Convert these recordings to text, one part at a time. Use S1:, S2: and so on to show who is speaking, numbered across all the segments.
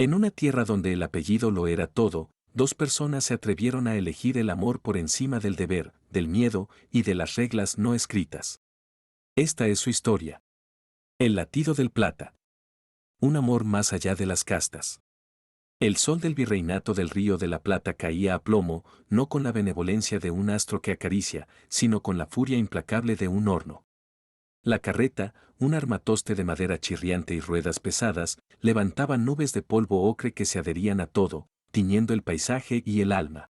S1: En una tierra donde el apellido lo era todo, dos personas se atrevieron a elegir el amor por encima del deber, del miedo y de las reglas no escritas. Esta es su historia. El latido del plata. Un amor más allá de las castas. El sol del virreinato del Río de la Plata caía a plomo, no con la benevolencia de un astro que acaricia, sino con la furia implacable de un horno. La carreta, un armatoste de madera chirriante y ruedas pesadas, levantaba nubes de polvo ocre que se adherían a todo, tiñendo el paisaje y el alma.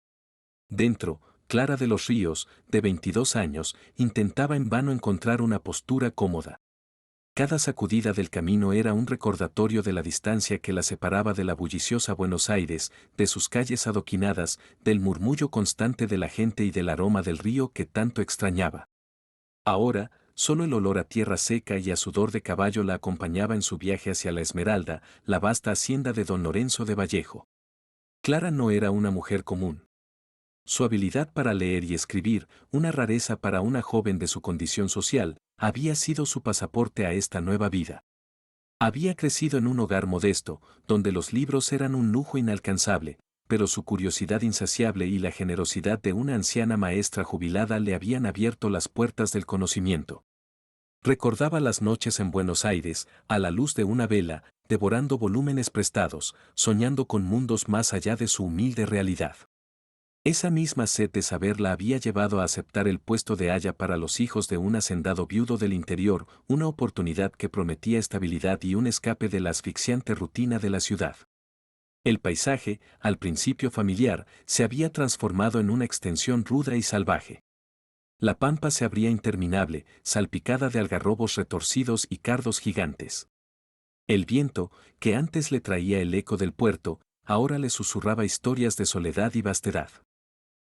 S1: Dentro, Clara de los Ríos, de 22 años, intentaba en vano encontrar una postura cómoda. Cada sacudida del camino era un recordatorio de la distancia que la separaba de la bulliciosa Buenos Aires, de sus calles adoquinadas, del murmullo constante de la gente y del aroma del río que tanto extrañaba. Ahora, solo el olor a tierra seca y a sudor de caballo la acompañaba en su viaje hacia la Esmeralda, la vasta hacienda de don Lorenzo de Vallejo. Clara no era una mujer común. Su habilidad para leer y escribir, una rareza para una joven de su condición social, había sido su pasaporte a esta nueva vida. Había crecido en un hogar modesto, donde los libros eran un lujo inalcanzable, pero su curiosidad insaciable y la generosidad de una anciana maestra jubilada le habían abierto las puertas del conocimiento. Recordaba las noches en Buenos Aires, a la luz de una vela, devorando volúmenes prestados, soñando con mundos más allá de su humilde realidad. Esa misma sed de saber la había llevado a aceptar el puesto de aya para los hijos de un hacendado viudo del interior, una oportunidad que prometía estabilidad y un escape de la asfixiante rutina de la ciudad. El paisaje, al principio familiar, se había transformado en una extensión ruda y salvaje. La pampa se abría interminable, salpicada de algarrobos retorcidos y cardos gigantes. El viento, que antes le traía el eco del puerto, ahora le susurraba historias de soledad y vastedad.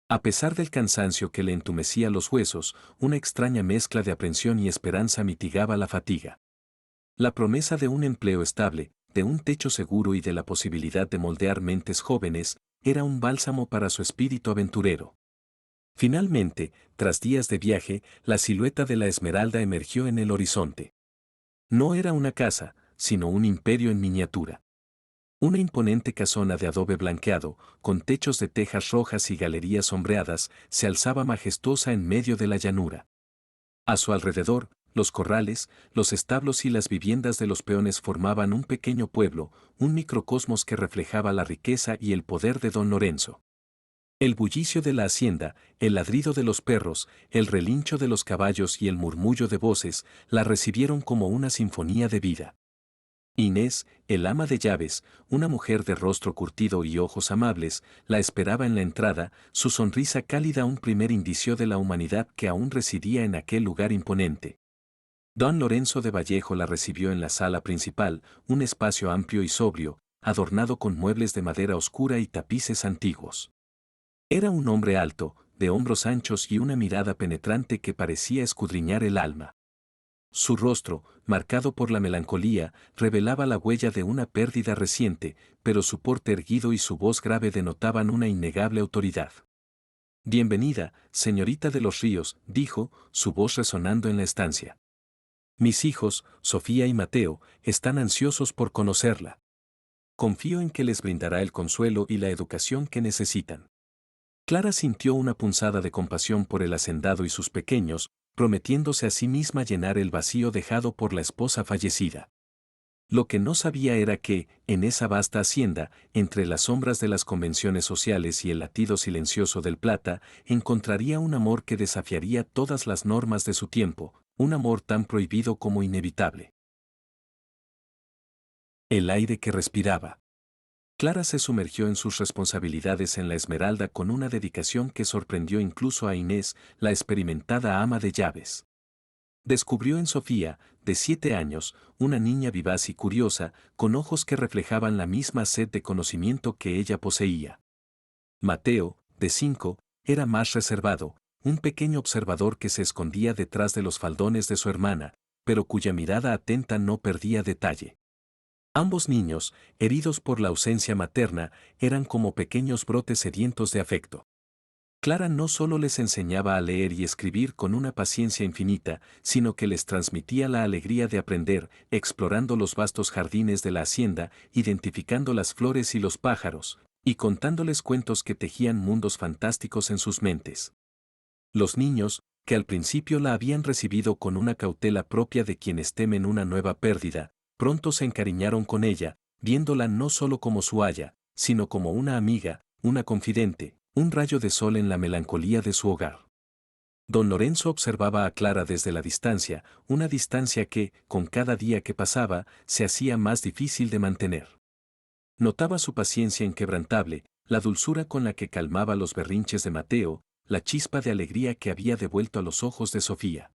S1: A pesar del cansancio que le entumecía los huesos, una extraña mezcla de aprensión y esperanza mitigaba la fatiga. La promesa de un empleo estable, de un techo seguro y de la posibilidad de moldear mentes jóvenes, era un bálsamo para su espíritu aventurero. Finalmente, tras días de viaje, la silueta de la Esmeralda emergió en el horizonte. No era una casa, sino un imperio en miniatura. Una imponente casona de adobe blanqueado, con techos de tejas rojas y galerías sombreadas, se alzaba majestuosa en medio de la llanura. A su alrededor, los corrales, los establos y las viviendas de los peones formaban un pequeño pueblo, un microcosmos que reflejaba la riqueza y el poder de don Lorenzo. El bullicio de la hacienda, el ladrido de los perros, el relincho de los caballos y el murmullo de voces la recibieron como una sinfonía de vida. Inés, el ama de llaves, una mujer de rostro curtido y ojos amables, la esperaba en la entrada, su sonrisa cálida un primer indicio de la humanidad que aún residía en aquel lugar imponente. Don Lorenzo de Vallejo la recibió en la sala principal, un espacio amplio y sobrio, adornado con muebles de madera oscura y tapices antiguos. Era un hombre alto, de hombros anchos y una mirada penetrante que parecía escudriñar el alma. Su rostro, marcado por la melancolía, revelaba la huella de una pérdida reciente, pero su porte erguido y su voz grave denotaban una innegable autoridad. Bienvenida, señorita de los Ríos, dijo, su voz resonando en la estancia. Mis hijos, Sofía y Mateo, están ansiosos por conocerla. Confío en que les brindará el consuelo y la educación que necesitan. Clara sintió una punzada de compasión por el hacendado y sus pequeños, prometiéndose a sí misma llenar el vacío dejado por la esposa fallecida. Lo que no sabía era que, en esa vasta hacienda, entre las sombras de las convenciones sociales y el latido silencioso del plata, encontraría un amor que desafiaría todas las normas de su tiempo, un amor tan prohibido como inevitable. El aire que respiraba. Clara se sumergió en sus responsabilidades en la Esmeralda con una dedicación que sorprendió incluso a Inés, la experimentada ama de llaves. Descubrió en Sofía, de 7 años, una niña vivaz y curiosa, con ojos que reflejaban la misma sed de conocimiento que ella poseía. Mateo, de 5, era más reservado, un pequeño observador que se escondía detrás de los faldones de su hermana, pero cuya mirada atenta no perdía detalle. Ambos niños, heridos por la ausencia materna, eran como pequeños brotes sedientos de afecto. Clara no solo les enseñaba a leer y escribir con una paciencia infinita, sino que les transmitía la alegría de aprender, explorando los vastos jardines de la hacienda, identificando las flores y los pájaros, y contándoles cuentos que tejían mundos fantásticos en sus mentes. Los niños, que al principio la habían recibido con una cautela propia de quienes temen una nueva pérdida, pronto se encariñaron con ella, viéndola no solo como su aya, sino como una amiga, una confidente, un rayo de sol en la melancolía de su hogar. Don Lorenzo observaba a Clara desde la distancia, una distancia que, con cada día que pasaba, se hacía más difícil de mantener. Notaba su paciencia inquebrantable, la dulzura con la que calmaba los berrinches de Mateo, la chispa de alegría que había devuelto a los ojos de Sofía.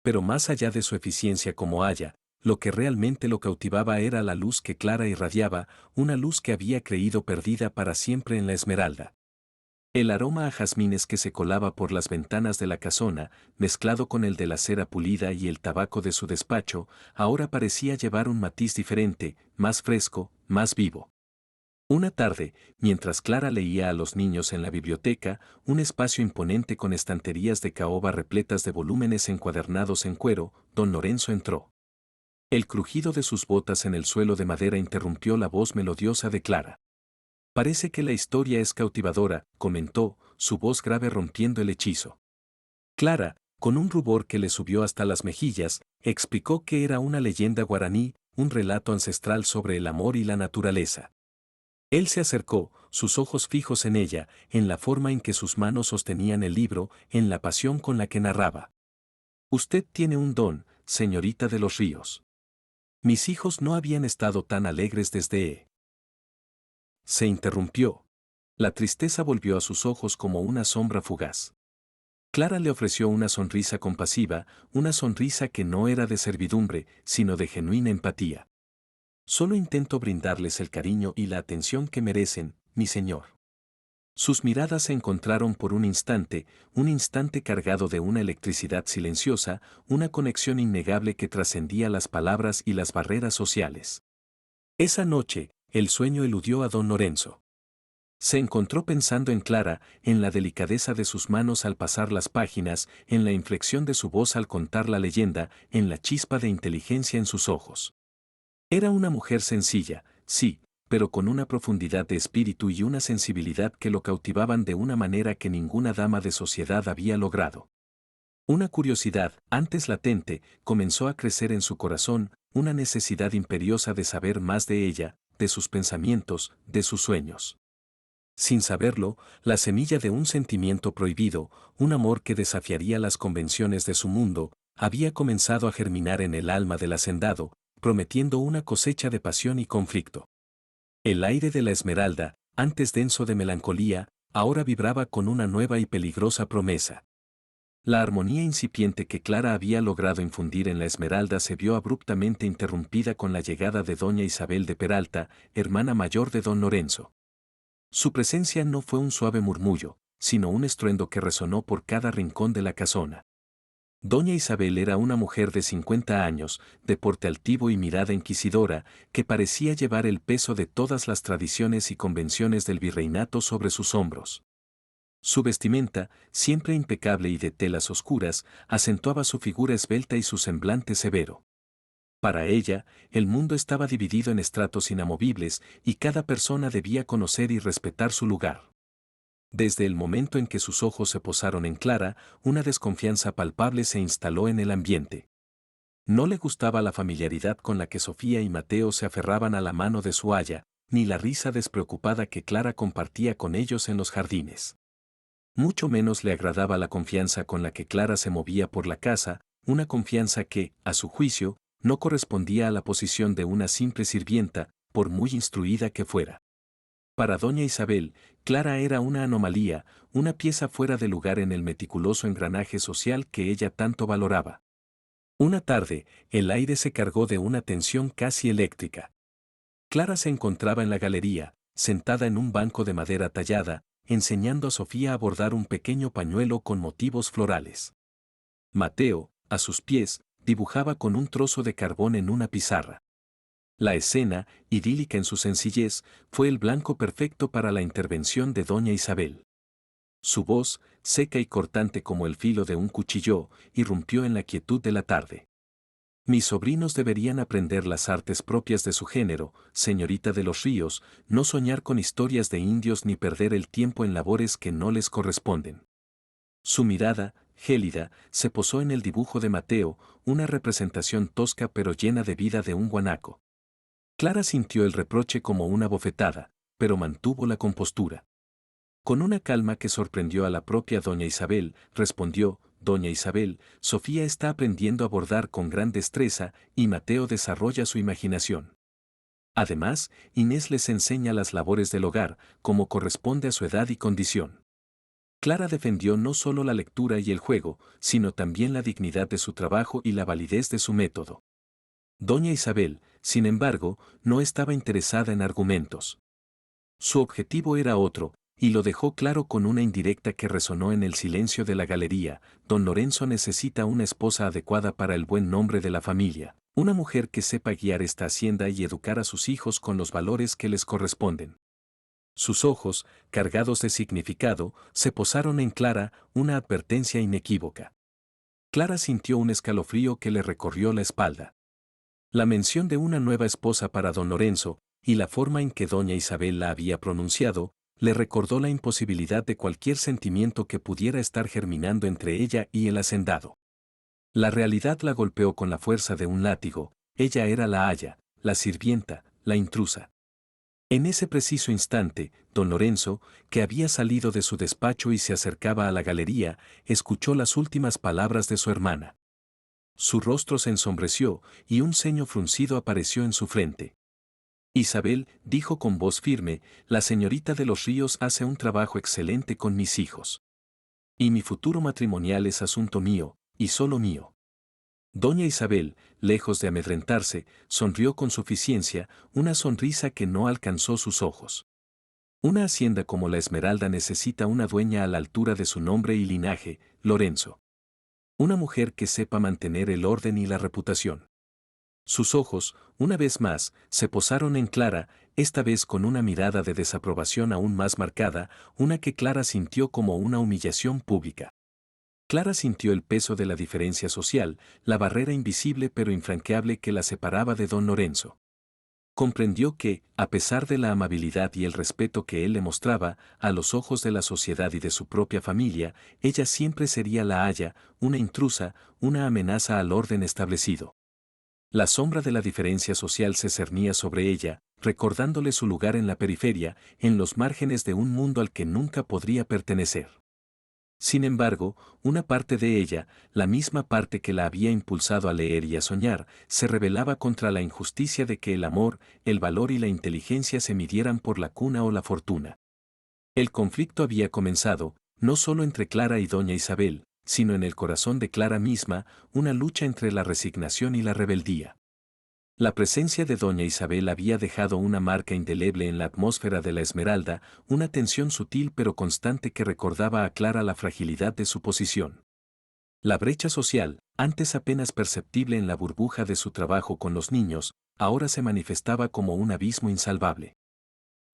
S1: Pero más allá de su eficiencia como aya, lo que realmente lo cautivaba era la luz que Clara irradiaba, una luz que había creído perdida para siempre en la Esmeralda. El aroma a jazmines que se colaba por las ventanas de la casona, mezclado con el de la cera pulida y el tabaco de su despacho, ahora parecía llevar un matiz diferente, más fresco, más vivo. Una tarde, mientras Clara leía a los niños en la biblioteca, un espacio imponente con estanterías de caoba repletas de volúmenes encuadernados en cuero, don Lorenzo entró. El crujido de sus botas en el suelo de madera interrumpió la voz melodiosa de Clara. Parece que la historia es cautivadora, comentó, su voz grave rompiendo el hechizo. Clara, con un rubor que le subió hasta las mejillas, explicó que era una leyenda guaraní, un relato ancestral sobre el amor y la naturaleza. Él se acercó, sus ojos fijos en ella, en la forma en que sus manos sostenían el libro, en la pasión con la que narraba. Usted tiene un don, señorita de los ríos. Mis hijos no habían estado tan alegres desde... Se interrumpió. La tristeza volvió a sus ojos como una sombra fugaz. Clara le ofreció una sonrisa compasiva, una sonrisa que no era de servidumbre, sino de genuina empatía. Solo intento brindarles el cariño y la atención que merecen, mi señor. Sus miradas se encontraron por un instante cargado de una electricidad silenciosa, una conexión innegable que trascendía las palabras y las barreras sociales. Esa noche, el sueño eludió a don Lorenzo. Se encontró pensando en Clara, en la delicadeza de sus manos al pasar las páginas, en la inflexión de su voz al contar la leyenda, en la chispa de inteligencia en sus ojos. Era una mujer sencilla, sí, pero con una profundidad de espíritu y una sensibilidad que lo cautivaban de una manera que ninguna dama de sociedad había logrado. Una curiosidad, antes latente, comenzó a crecer en su corazón, una necesidad imperiosa de saber más de ella, de sus pensamientos, de sus sueños. Sin saberlo, la semilla de un sentimiento prohibido, un amor que desafiaría las convenciones de su mundo, había comenzado a germinar en el alma del hacendado, prometiendo una cosecha de pasión y conflicto. El aire de la Esmeralda, antes denso de melancolía, ahora vibraba con una nueva y peligrosa promesa. La armonía incipiente que Clara había logrado infundir en la Esmeralda se vio abruptamente interrumpida con la llegada de doña Isabel de Peralta, hermana mayor de don Lorenzo. Su presencia no fue un suave murmullo, sino un estruendo que resonó por cada rincón de la casona. Doña Isabel era una mujer de 50 años, de porte altivo y mirada inquisidora, que parecía llevar el peso de todas las tradiciones y convenciones del virreinato sobre sus hombros. Su vestimenta, siempre impecable y de telas oscuras, acentuaba su figura esbelta y su semblante severo. Para ella, el mundo estaba dividido en estratos inamovibles y cada persona debía conocer y respetar su lugar. Desde el momento en que sus ojos se posaron en Clara, una desconfianza palpable se instaló en el ambiente. No le gustaba la familiaridad con la que Sofía y Mateo se aferraban a la mano de su aya, ni la risa despreocupada que Clara compartía con ellos en los jardines. Mucho menos le agradaba la confianza con la que Clara se movía por la casa, una confianza que, a su juicio, no correspondía a la posición de una simple sirvienta, por muy instruida que fuera. Para doña Isabel, Clara era una anomalía, una pieza fuera de lugar en el meticuloso engranaje social que ella tanto valoraba. Una tarde, el aire se cargó de una tensión casi eléctrica. Clara se encontraba en la galería, sentada en un banco de madera tallada, enseñando a Sofía a bordar un pequeño pañuelo con motivos florales. Mateo, a sus pies, dibujaba con un trozo de carbón en una pizarra. La escena, idílica en su sencillez, fue el blanco perfecto para la intervención de doña Isabel. Su voz, seca y cortante como el filo de un cuchillo, irrumpió en la quietud de la tarde. Mis sobrinos deberían aprender las artes propias de su género, señorita de los ríos, no soñar con historias de indios ni perder el tiempo en labores que no les corresponden. Su mirada, gélida, se posó en el dibujo de Mateo, una representación tosca pero llena de vida de un guanaco. Clara sintió el reproche como una bofetada, pero mantuvo la compostura. Con una calma que sorprendió a la propia doña Isabel, respondió: Doña Isabel, Sofía está aprendiendo a bordar con gran destreza y Mateo desarrolla su imaginación. Además, Inés les enseña las labores del hogar, como corresponde a su edad y condición. Clara defendió no solo la lectura y el juego, sino también la dignidad de su trabajo y la validez de su método. Doña Isabel, sin embargo, no estaba interesada en argumentos. Su objetivo era otro, y lo dejó claro con una indirecta que resonó en el silencio de la galería: don Lorenzo necesita una esposa adecuada para el buen nombre de la familia, una mujer que sepa guiar esta hacienda y educar a sus hijos con los valores que les corresponden. Sus ojos, cargados de significado, se posaron en Clara, una advertencia inequívoca. Clara sintió un escalofrío que le recorrió la espalda. La mención de una nueva esposa para don Lorenzo, y la forma en que doña Isabel la había pronunciado, le recordó la imposibilidad de cualquier sentimiento que pudiera estar germinando entre ella y el hacendado. La realidad la golpeó con la fuerza de un látigo: ella era la aya, la sirvienta, la intrusa. En ese preciso instante, don Lorenzo, que había salido de su despacho y se acercaba a la galería, escuchó las últimas palabras de su hermana. Su rostro se ensombreció y un ceño fruncido apareció en su frente. Isabel, dijo con voz firme, la señorita de los Ríos hace un trabajo excelente con mis hijos. Y mi futuro matrimonial es asunto mío, y solo mío. Doña Isabel, lejos de amedrentarse, sonrió con suficiencia, una sonrisa que no alcanzó sus ojos. Una hacienda como la Esmeralda necesita una dueña a la altura de su nombre y linaje, Lorenzo. Una mujer que sepa mantener el orden y la reputación. Sus ojos, una vez más, se posaron en Clara, esta vez con una mirada de desaprobación aún más marcada, una que Clara sintió como una humillación pública. Clara sintió el peso de la diferencia social, la barrera invisible pero infranqueable que la separaba de don Lorenzo. Comprendió que, a pesar de la amabilidad y el respeto que él le mostraba, a los ojos de la sociedad y de su propia familia, ella siempre sería la aya, una intrusa, una amenaza al orden establecido. La sombra de la diferencia social se cernía sobre ella, recordándole su lugar en la periferia, en los márgenes de un mundo al que nunca podría pertenecer. Sin embargo, una parte de ella, la misma parte que la había impulsado a leer y a soñar, se rebelaba contra la injusticia de que el amor, el valor y la inteligencia se midieran por la cuna o la fortuna. El conflicto había comenzado, no solo entre Clara y doña Isabel, sino en el corazón de Clara misma, una lucha entre la resignación y la rebeldía. La presencia de doña Isabel había dejado una marca indeleble en la atmósfera de la Esmeralda, una tensión sutil pero constante que recordaba a Clara la fragilidad de su posición. La brecha social, antes apenas perceptible en la burbuja de su trabajo con los niños, ahora se manifestaba como un abismo insalvable.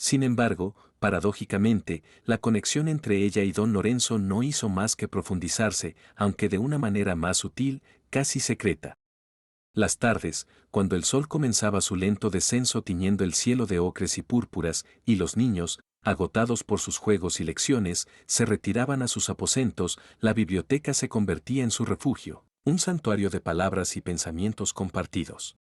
S1: Sin embargo, paradójicamente, la conexión entre ella y don Lorenzo no hizo más que profundizarse, aunque de una manera más sutil, casi secreta. Las tardes, cuando el sol comenzaba su lento descenso tiñendo el cielo de ocres y púrpuras, y los niños, agotados por sus juegos y lecciones, se retiraban a sus aposentos, la biblioteca se convertía en su refugio, un santuario de palabras y pensamientos compartidos.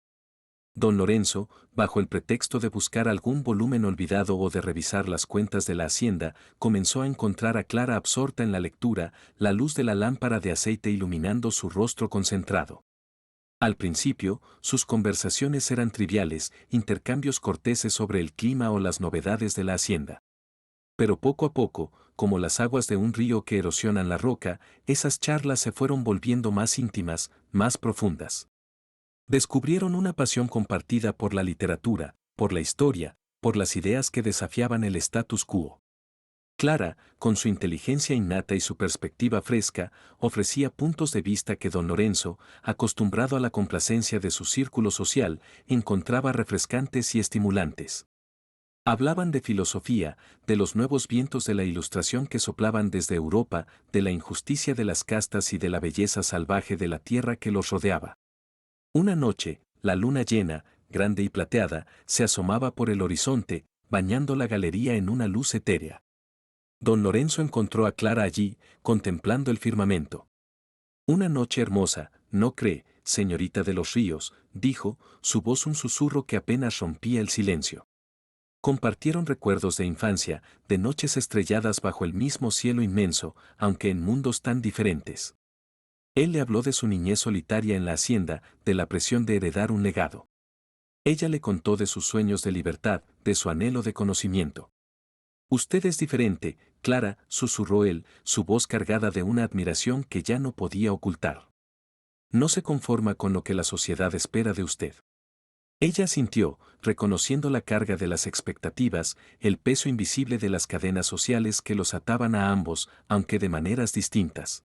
S1: Don Lorenzo, bajo el pretexto de buscar algún volumen olvidado o de revisar las cuentas de la hacienda, comenzó a encontrar a Clara absorta en la lectura, la luz de la lámpara de aceite iluminando su rostro concentrado. Al principio, sus conversaciones eran triviales, intercambios corteses sobre el clima o las novedades de la hacienda. Pero poco a poco, como las aguas de un río que erosionan la roca, esas charlas se fueron volviendo más íntimas, más profundas. Descubrieron una pasión compartida por la literatura, por la historia, por las ideas que desafiaban el status quo. Clara, con su inteligencia innata y su perspectiva fresca, ofrecía puntos de vista que don Lorenzo, acostumbrado a la complacencia de su círculo social, encontraba refrescantes y estimulantes. Hablaban de filosofía, de los nuevos vientos de la Ilustración que soplaban desde Europa, de la injusticia de las castas y de la belleza salvaje de la tierra que los rodeaba. Una noche, la luna llena, grande y plateada, se asomaba por el horizonte, bañando la galería en una luz etérea. Don Lorenzo encontró a Clara allí, contemplando el firmamento. Una noche hermosa, ¿no cree, señorita de los Ríos?, dijo, su voz un susurro que apenas rompía el silencio. Compartieron recuerdos de infancia, de noches estrelladas bajo el mismo cielo inmenso, aunque en mundos tan diferentes. Él le habló de su niñez solitaria en la hacienda, de la presión de heredar un legado. Ella le contó de sus sueños de libertad, de su anhelo de conocimiento. Usted es diferente, Clara, susurró él, su voz cargada de una admiración que ya no podía ocultar. No se conforma con lo que la sociedad espera de usted. Ella asintió, reconociendo la carga de las expectativas, el peso invisible de las cadenas sociales que los ataban a ambos, aunque de maneras distintas.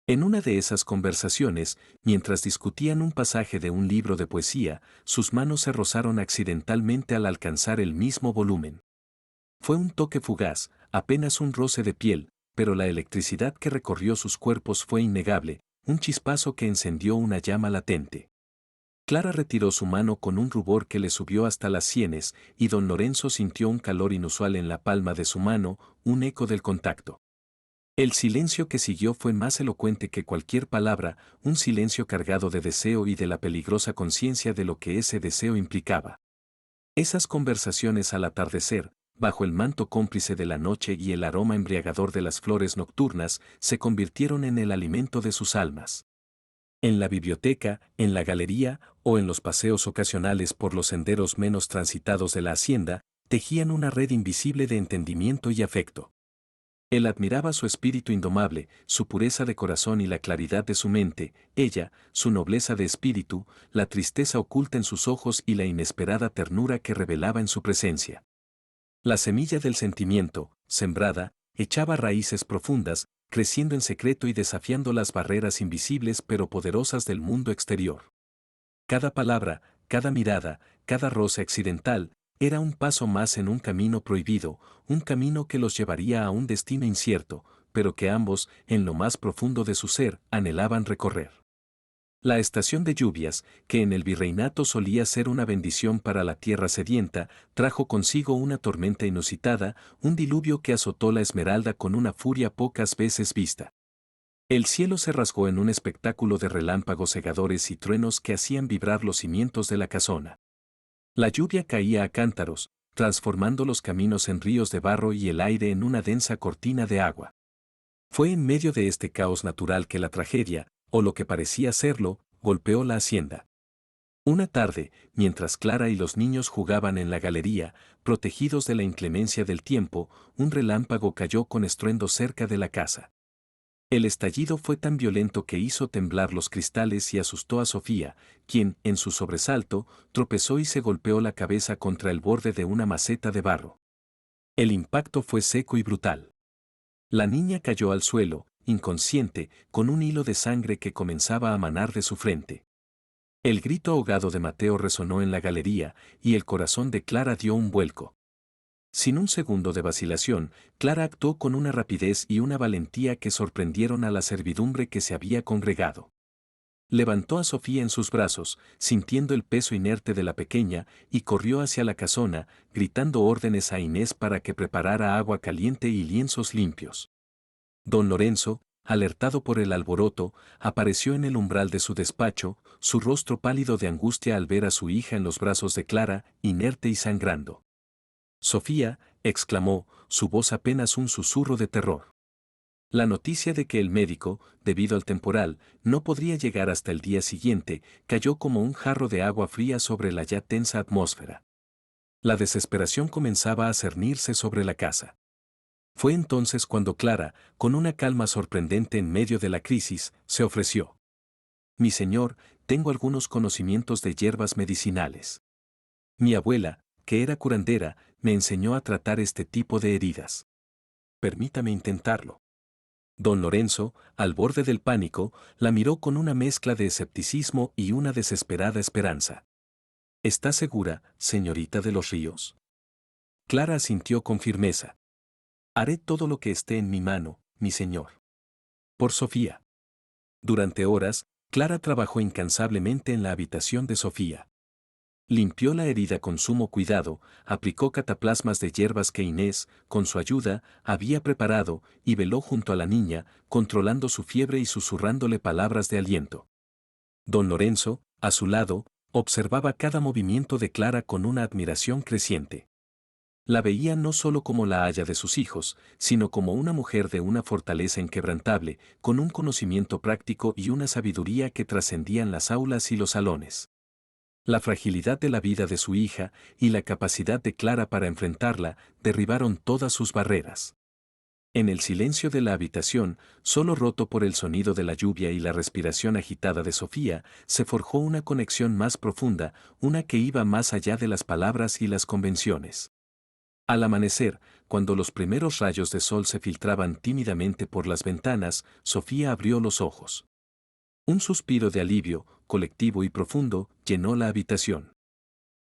S1: En una de esas conversaciones, mientras discutían un pasaje de un libro de poesía, sus manos se rozaron accidentalmente al alcanzar el mismo volumen. Fue un toque fugaz, apenas un roce de piel, pero la electricidad que recorrió sus cuerpos fue innegable, un chispazo que encendió una llama latente. Clara retiró su mano con un rubor que le subió hasta las sienes, y don Lorenzo sintió un calor inusual en la palma de su mano, un eco del contacto. El silencio que siguió fue más elocuente que cualquier palabra, un silencio cargado de deseo y de la peligrosa conciencia de lo que ese deseo implicaba. Esas conversaciones al atardecer, bajo el manto cómplice de la noche y el aroma embriagador de las flores nocturnas, se convirtieron en el alimento de sus almas. En la biblioteca, en la galería o en los paseos ocasionales por los senderos menos transitados de la hacienda, tejían una red invisible de entendimiento y afecto. Él admiraba su espíritu indomable, su pureza de corazón y la claridad de su mente, ella, su nobleza de espíritu, la tristeza oculta en sus ojos y la inesperada ternura que revelaba en su presencia. La semilla del sentimiento, sembrada, echaba raíces profundas, creciendo en secreto y desafiando las barreras invisibles pero poderosas del mundo exterior. Cada palabra, cada mirada, cada roce accidental, era un paso más en un camino prohibido, un camino que los llevaría a un destino incierto, pero que ambos, en lo más profundo de su ser, anhelaban recorrer. La estación de lluvias, que en el virreinato solía ser una bendición para la tierra sedienta, trajo consigo una tormenta inusitada, un diluvio que azotó la Esmeralda con una furia pocas veces vista. El cielo se rasgó en un espectáculo de relámpagos cegadores y truenos que hacían vibrar los cimientos de la casona. La lluvia caía a cántaros, transformando los caminos en ríos de barro y el aire en una densa cortina de agua. Fue en medio de este caos natural que la tragedia, o lo que parecía serlo, golpeó la hacienda. Una tarde, mientras Clara y los niños jugaban en la galería, protegidos de la inclemencia del tiempo, un relámpago cayó con estruendo cerca de la casa. El estallido fue tan violento que hizo temblar los cristales y asustó a Sofía, quien, en su sobresalto, tropezó y se golpeó la cabeza contra el borde de una maceta de barro. El impacto fue seco y brutal. La niña cayó al suelo, inconsciente, con un hilo de sangre que comenzaba a manar de su frente. El grito ahogado de Mateo resonó en la galería, y el corazón de Clara dio un vuelco. Sin un segundo de vacilación, Clara actuó con una rapidez y una valentía que sorprendieron a la servidumbre que se había congregado. Levantó a Sofía en sus brazos, sintiendo el peso inerte de la pequeña, y corrió hacia la casona, gritando órdenes a Inés para que preparara agua caliente y lienzos limpios. Don Lorenzo, alertado por el alboroto, apareció en el umbral de su despacho, su rostro pálido de angustia al ver a su hija en los brazos de Clara, inerte y sangrando. Sofía, exclamó, su voz apenas un susurro de terror. La noticia de que el médico, debido al temporal, no podría llegar hasta el día siguiente, cayó como un jarro de agua fría sobre la ya tensa atmósfera. La desesperación comenzaba a cernirse sobre la casa. Fue entonces cuando Clara, con una calma sorprendente en medio de la crisis, se ofreció. Mi señor, tengo algunos conocimientos de hierbas medicinales. Mi abuela, que era curandera, me enseñó a tratar este tipo de heridas. Permítame intentarlo. Don Lorenzo, al borde del pánico, la miró con una mezcla de escepticismo y una desesperada esperanza. ¿Está segura, señorita de los Ríos? Clara asintió con firmeza. Haré todo lo que esté en mi mano, mi señor. Por Sofía. Durante horas, Clara trabajó incansablemente en la habitación de Sofía. Limpió la herida con sumo cuidado, aplicó cataplasmas de hierbas que Inés, con su ayuda, había preparado, y veló junto a la niña, controlando su fiebre y susurrándole palabras de aliento. Don Lorenzo, a su lado, observaba cada movimiento de Clara con una admiración creciente. La veía no solo como la haya de sus hijos, sino como una mujer de una fortaleza inquebrantable, con un conocimiento práctico y una sabiduría que trascendían las aulas y los salones. La fragilidad de la vida de su hija y la capacidad de Clara para enfrentarla derribaron todas sus barreras. En el silencio de la habitación, solo roto por el sonido de la lluvia y la respiración agitada de Sofía, se forjó una conexión más profunda, una que iba más allá de las palabras y las convenciones. Al amanecer, cuando los primeros rayos de sol se filtraban tímidamente por las ventanas, Sofía abrió los ojos. Un suspiro de alivio, colectivo y profundo, llenó la habitación.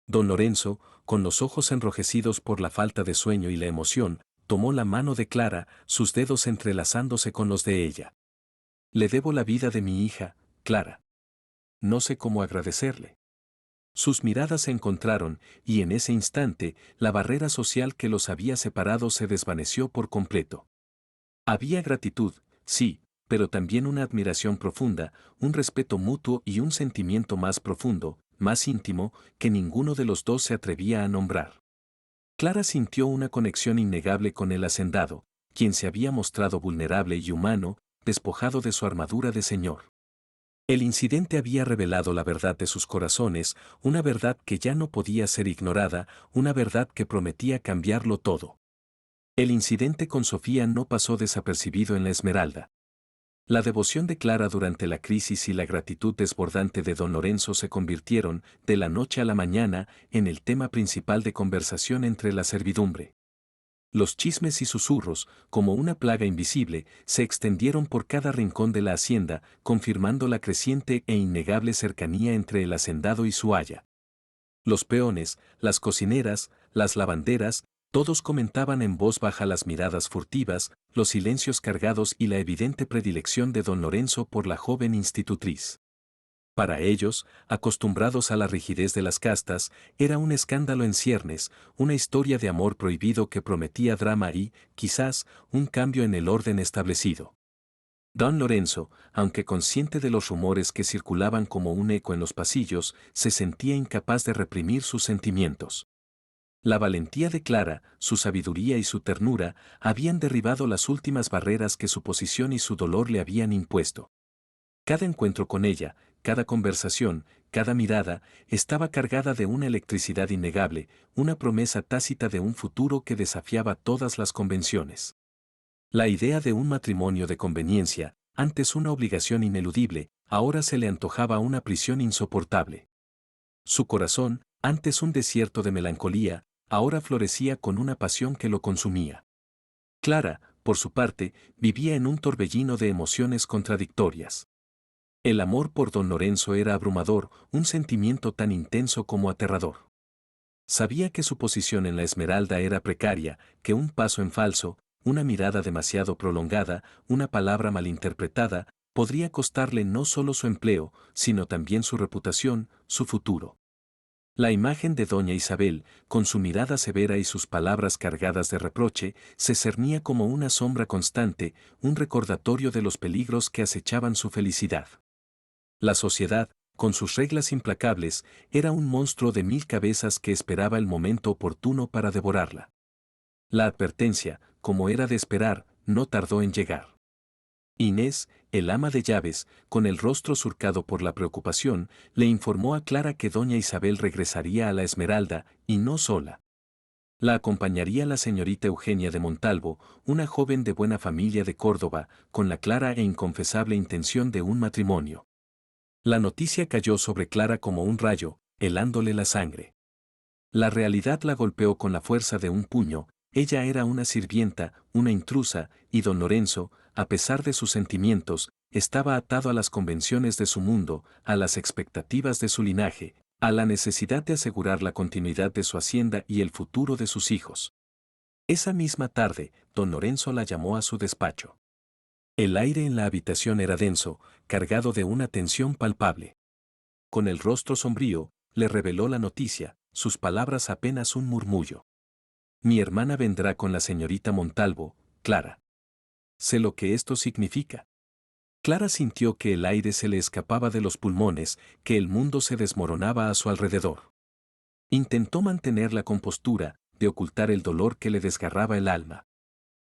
S1: Don Lorenzo, con los ojos enrojecidos por la falta de sueño y la emoción, tomó la mano de Clara, sus dedos entrelazándose con los de ella. Le debo la vida de mi hija, Clara. No sé cómo agradecerle. Sus miradas se encontraron, y en ese instante, la barrera social que los había separado se desvaneció por completo. Había gratitud, sí, pero también una admiración profunda, un respeto mutuo y un sentimiento más profundo, más íntimo, que ninguno de los dos se atrevía a nombrar. Clara sintió una conexión innegable con el hacendado, quien se había mostrado vulnerable y humano, despojado de su armadura de señor. El incidente había revelado la verdad de sus corazones, una verdad que ya no podía ser ignorada, una verdad que prometía cambiarlo todo. El incidente con Sofía no pasó desapercibido en la Esmeralda. La devoción de Clara durante la crisis y la gratitud desbordante de don Lorenzo se convirtieron, de la noche a la mañana, en el tema principal de conversación entre la servidumbre. Los chismes y susurros, como una plaga invisible, se extendieron por cada rincón de la hacienda, confirmando la creciente e innegable cercanía entre el hacendado y su aya. Los peones, las cocineras, las lavanderas, todos comentaban en voz baja las miradas furtivas, los silencios cargados y la evidente predilección de don Lorenzo por la joven institutriz. Para ellos, acostumbrados a la rigidez de las castas, era un escándalo en ciernes, una historia de amor prohibido que prometía drama y, quizás, un cambio en el orden establecido. Don Lorenzo, aunque consciente de los rumores que circulaban como un eco en los pasillos, se sentía incapaz de reprimir sus sentimientos. La valentía de Clara, su sabiduría y su ternura habían derribado las últimas barreras que su posición y su dolor le habían impuesto. Cada encuentro con ella, cada conversación, cada mirada, estaba cargada de una electricidad innegable, una promesa tácita de un futuro que desafiaba todas las convenciones. La idea de un matrimonio de conveniencia, antes una obligación ineludible, ahora se le antojaba una prisión insoportable. Su corazón, antes un desierto de melancolía, ahora florecía con una pasión que lo consumía. Clara, por su parte, vivía en un torbellino de emociones contradictorias. El amor por don Lorenzo era abrumador, un sentimiento tan intenso como aterrador. Sabía que su posición en la Esmeralda era precaria, que un paso en falso, una mirada demasiado prolongada, una palabra malinterpretada, podría costarle no solo su empleo, sino también su reputación, su futuro. La imagen de doña Isabel, con su mirada severa y sus palabras cargadas de reproche, se cernía como una sombra constante, un recordatorio de los peligros que acechaban su felicidad. La sociedad, con sus reglas implacables, era un monstruo de 1000 cabezas que esperaba el momento oportuno para devorarla. La advertencia, como era de esperar, no tardó en llegar. Inés, el ama de llaves, con el rostro surcado por la preocupación, le informó a Clara que doña Isabel regresaría a la Esmeralda, y no sola. La acompañaría la señorita Eugenia de Montalvo, una joven de buena familia de Córdoba, con la clara e inconfesable intención de un matrimonio. La noticia cayó sobre Clara como un rayo, helándole la sangre. La realidad la golpeó con la fuerza de un puño. Ella era una sirvienta, una intrusa, y don Lorenzo, a pesar de sus sentimientos, estaba atado a las convenciones de su mundo, a las expectativas de su linaje, a la necesidad de asegurar la continuidad de su hacienda y el futuro de sus hijos. Esa misma tarde, don Lorenzo la llamó a su despacho. El aire en la habitación era denso, cargado de una tensión palpable. Con el rostro sombrío, le reveló la noticia, sus palabras apenas un murmullo. Mi hermana vendrá con la señorita Montalvo, Clara. Sé lo que esto significa. Clara sintió que el aire se le escapaba de los pulmones, que el mundo se desmoronaba a su alrededor. Intentó mantener la compostura, de ocultar el dolor que le desgarraba el alma.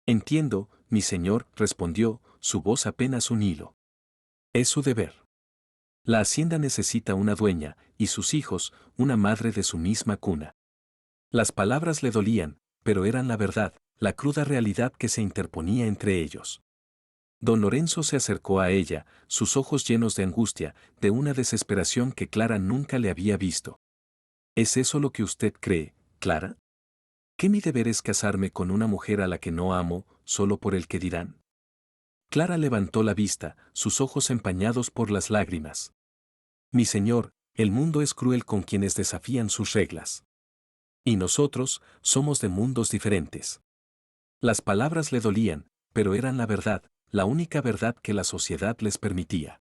S1: Entiendo, mi señor, respondió, su voz apenas un hilo. Es su deber. La hacienda necesita una dueña, y sus hijos, una madre de su misma cuna. Las palabras le dolían, pero eran la verdad, la cruda realidad que se interponía entre ellos. Don Lorenzo se acercó a ella, sus ojos llenos de angustia, de una desesperación que Clara nunca le había visto. ¿Es eso lo que usted cree, Clara? ¿Que mi deber es casarme con una mujer a la que no amo, solo por el que dirán? Clara levantó la vista, sus ojos empañados por las lágrimas. Mi señor, el mundo es cruel con quienes desafían sus reglas. Y nosotros, somos de mundos diferentes. Las palabras le dolían, pero eran la verdad, la única verdad que la sociedad les permitía.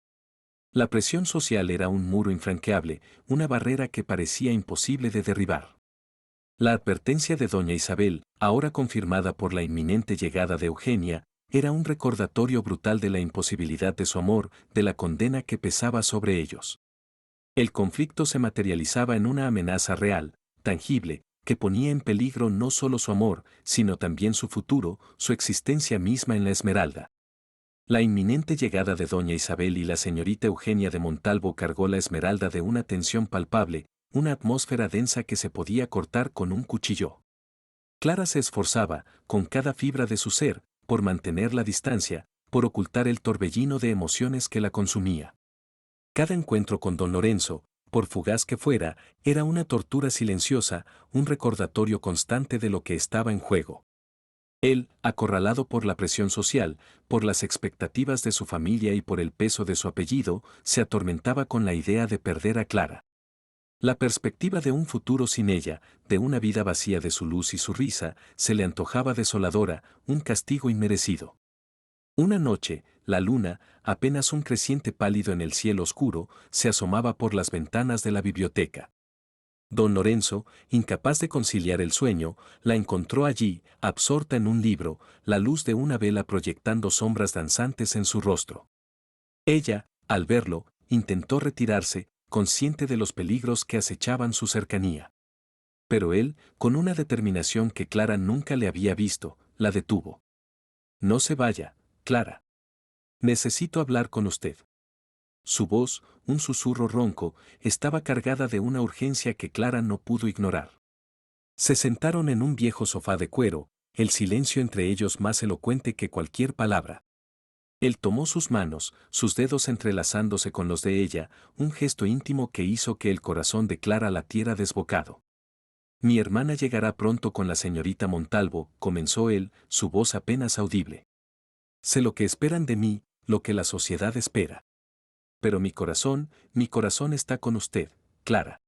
S1: La presión social era un muro infranqueable, una barrera que parecía imposible de derribar. La advertencia de doña Isabel, ahora confirmada por la inminente llegada de Eugenia, era un recordatorio brutal de la imposibilidad de su amor, de la condena que pesaba sobre ellos. El conflicto se materializaba en una amenaza real, tangible, que ponía en peligro no solo su amor, sino también su futuro, su existencia misma en la Esmeralda. La inminente llegada de doña Isabel y la señorita Eugenia de Montalvo cargó la Esmeralda de una tensión palpable, una atmósfera densa que se podía cortar con un cuchillo. Clara se esforzaba, con cada fibra de su ser, por mantener la distancia, por ocultar el torbellino de emociones que la consumía. Cada encuentro con don Lorenzo, por fugaz que fuera, era una tortura silenciosa, un recordatorio constante de lo que estaba en juego. Él, acorralado por la presión social, por las expectativas de su familia y por el peso de su apellido, se atormentaba con la idea de perder a Clara. La perspectiva de un futuro sin ella, de una vida vacía de su luz y su risa, se le antojaba desoladora, un castigo inmerecido. Una noche, la luna, apenas un creciente pálido en el cielo oscuro, se asomaba por las ventanas de la biblioteca. Don Lorenzo, incapaz de conciliar el sueño, la encontró allí, absorta en un libro, la luz de una vela proyectando sombras danzantes en su rostro. Ella, al verlo, intentó retirarse, consciente de los peligros que acechaban su cercanía. Pero él, con una determinación que Clara nunca le había visto, la detuvo. No se vaya, Clara. Necesito hablar con usted. Su voz, un susurro ronco, estaba cargada de una urgencia que Clara no pudo ignorar. Se sentaron en un viejo sofá de cuero, el silencio entre ellos más elocuente que cualquier palabra. Él tomó sus manos, sus dedos entrelazándose con los de ella, un gesto íntimo que hizo que el corazón de Clara latiera desbocado. Mi hermana llegará pronto con la señorita Montalvo, comenzó él, su voz apenas audible. Sé lo que esperan de mí, lo que la sociedad espera. Pero mi corazón está con usted, Clara.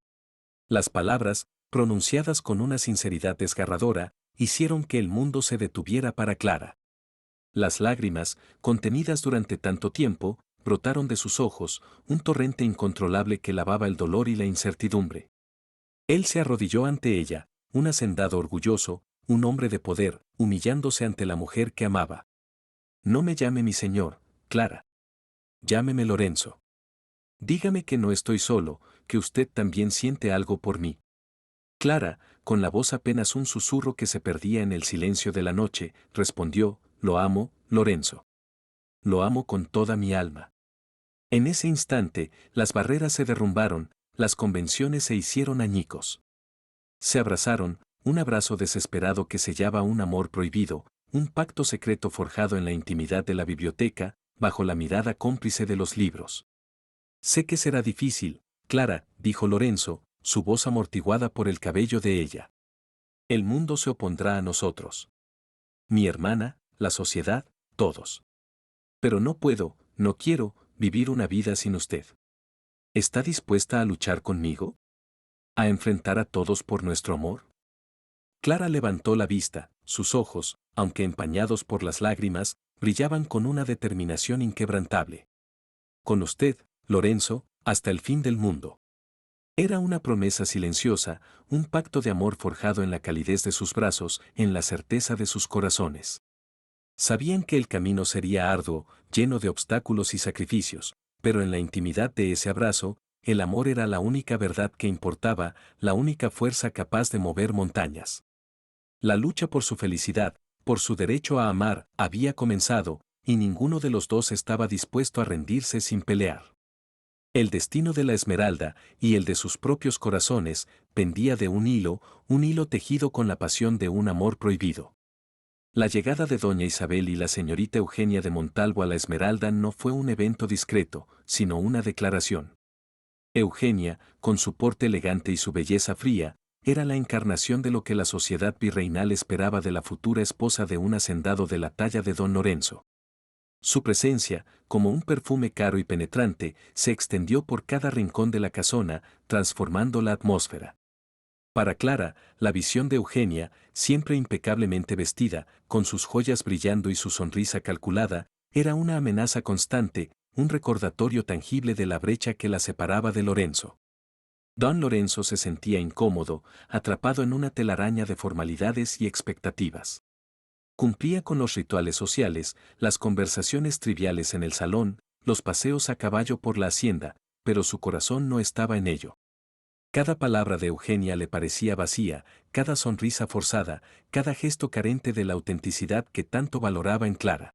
S1: Las palabras, pronunciadas con una sinceridad desgarradora, hicieron que el mundo se detuviera para Clara. Las lágrimas, contenidas durante tanto tiempo, brotaron de sus ojos, un torrente incontrolable que lavaba el dolor y la incertidumbre. Él se arrodilló ante ella, un hacendado orgulloso, un hombre de poder, humillándose ante la mujer que amaba. No me llame mi señor, Clara. Llámeme Lorenzo. Dígame que no estoy solo, que usted también siente algo por mí. Clara, con la voz apenas un susurro que se perdía en el silencio de la noche, respondió, lo amo, Lorenzo. Lo amo con toda mi alma. En ese instante, las barreras se derrumbaron, las convenciones se hicieron añicos. Se abrazaron, un abrazo desesperado que sellaba un amor prohibido, un pacto secreto forjado en la intimidad de la biblioteca, bajo la mirada cómplice de los libros. Sé que será difícil, Clara, dijo Lorenzo, su voz amortiguada por el cabello de ella. El mundo se opondrá a nosotros. Mi hermana, la sociedad, todos. Pero no puedo, no quiero, vivir una vida sin usted. ¿Está dispuesta a luchar conmigo? ¿A enfrentar a todos por nuestro amor? Clara levantó la vista, sus ojos, aunque empañados por las lágrimas, brillaban con una determinación inquebrantable. Con usted, Lorenzo, hasta el fin del mundo. Era una promesa silenciosa, un pacto de amor forjado en la calidez de sus brazos, en la certeza de sus corazones. Sabían que el camino sería arduo, lleno de obstáculos y sacrificios, pero en la intimidad de ese abrazo, el amor era la única verdad que importaba, la única fuerza capaz de mover montañas. La lucha por su felicidad, por su derecho a amar, había comenzado, y ninguno de los dos estaba dispuesto a rendirse sin pelear. El destino de la Esmeralda y el de sus propios corazones pendía de un hilo tejido con la pasión de un amor prohibido. La llegada de doña Isabel y la señorita Eugenia de Montalvo a la Esmeralda no fue un evento discreto, sino una declaración. Eugenia, con su porte elegante y su belleza fría, era la encarnación de lo que la sociedad virreinal esperaba de la futura esposa de un hacendado de la talla de don Lorenzo. Su presencia, como un perfume caro y penetrante, se extendió por cada rincón de la casona, transformando la atmósfera. Para Clara, la visión de Eugenia, siempre impecablemente vestida, con sus joyas brillando y su sonrisa calculada, era una amenaza constante, un recordatorio tangible de la brecha que la separaba de Lorenzo. Don Lorenzo se sentía incómodo, atrapado en una telaraña de formalidades y expectativas. Cumplía con los rituales sociales, las conversaciones triviales en el salón, los paseos a caballo por la hacienda, pero su corazón no estaba en ello. Cada palabra de Eugenia le parecía vacía, cada sonrisa forzada, cada gesto carente de la autenticidad que tanto valoraba en Clara.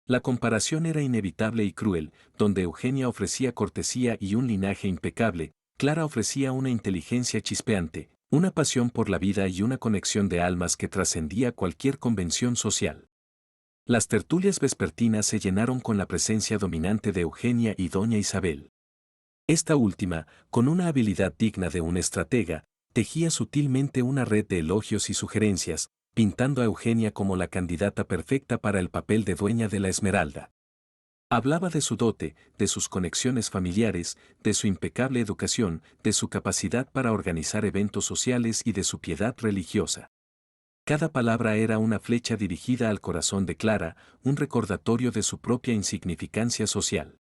S1: La comparación era inevitable y cruel, donde Eugenia ofrecía cortesía y un linaje impecable, Clara ofrecía una inteligencia chispeante, una pasión por la vida y una conexión de almas que trascendía cualquier convención social. Las tertulias vespertinas se llenaron con la presencia dominante de Eugenia y doña Isabel. Esta última, con una habilidad digna de un estratega, tejía sutilmente una red de elogios y sugerencias, pintando a Eugenia como la candidata perfecta para el papel de dueña de la Esmeralda. Hablaba de su dote, de sus conexiones familiares, de su impecable educación, de su capacidad para organizar eventos sociales y de su piedad religiosa. Cada palabra era una flecha dirigida al corazón de Clara, un recordatorio de su propia insignificancia social.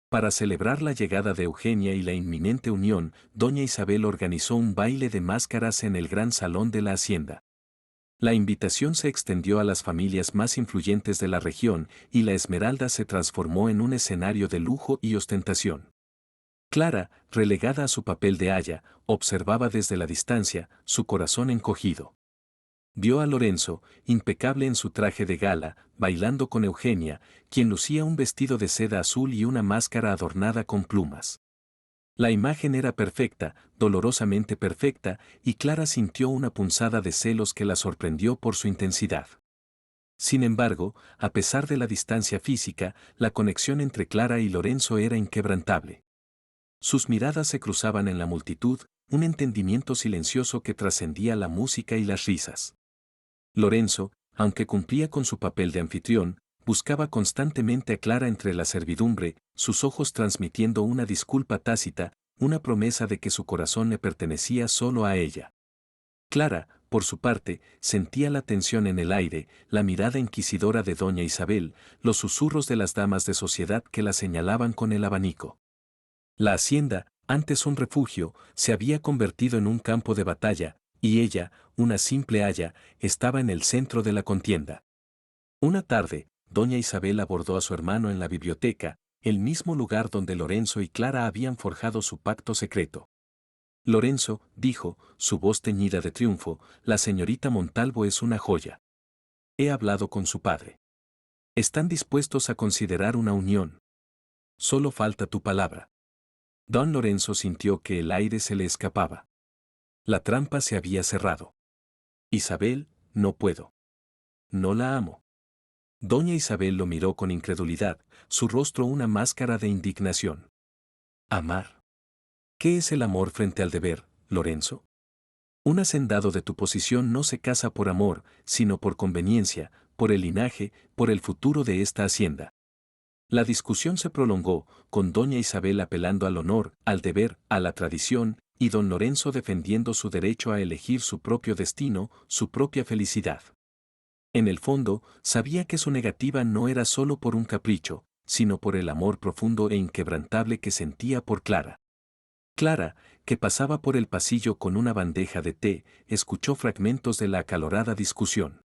S1: Para celebrar la llegada de Eugenia y la inminente unión, doña Isabel organizó un baile de máscaras en el gran salón de la hacienda. La invitación se extendió a las familias más influyentes de la región y la Esmeralda se transformó en un escenario de lujo y ostentación. Clara, relegada a su papel de aya, observaba desde la distancia, su corazón encogido. Vio a Lorenzo, impecable en su traje de gala, bailando con Eugenia, quien lucía un vestido de seda azul y una máscara adornada con plumas. La imagen era perfecta, dolorosamente perfecta, y Clara sintió una punzada de celos que la sorprendió por su intensidad. Sin embargo, a pesar de la distancia física, la conexión entre Clara y Lorenzo era inquebrantable. Sus miradas se cruzaban en la multitud, un entendimiento silencioso que trascendía la música y las risas. Lorenzo, aunque cumplía con su papel de anfitrión, buscaba constantemente a Clara entre la servidumbre, sus ojos transmitiendo una disculpa tácita, una promesa de que su corazón le pertenecía solo a ella. Clara, por su parte, sentía la tensión en el aire, la mirada inquisidora de doña Isabel, los susurros de las damas de sociedad que la señalaban con el abanico. La hacienda, antes un refugio, se había convertido en un campo de batalla, y ella, una simple aya, estaba en el centro de la contienda. Una tarde, doña Isabel abordó a su hermano en la biblioteca, el mismo lugar donde Lorenzo y Clara habían forjado su pacto secreto. Lorenzo, dijo, su voz teñida de triunfo, la señorita Montalvo es una joya. He hablado con su padre. Están dispuestos a considerar una unión. Solo falta tu palabra. Don Lorenzo sintió que el aire se le escapaba. La trampa se había cerrado. Isabel, no puedo. No la amo. Doña Isabel lo miró con incredulidad, su rostro una máscara de indignación. Amar. ¿Qué es el amor frente al deber, Lorenzo? Un hacendado de tu posición no se casa por amor, sino por conveniencia, por el linaje, por el futuro de esta hacienda. La discusión se prolongó, con doña Isabel apelando al honor, al deber, a la tradición, y don Lorenzo defendiendo su derecho a elegir su propio destino, su propia felicidad. En el fondo, sabía que su negativa no era solo por un capricho, sino por el amor profundo e inquebrantable que sentía por Clara. Clara, que pasaba por el pasillo con una bandeja de té, escuchó fragmentos de la acalorada discusión.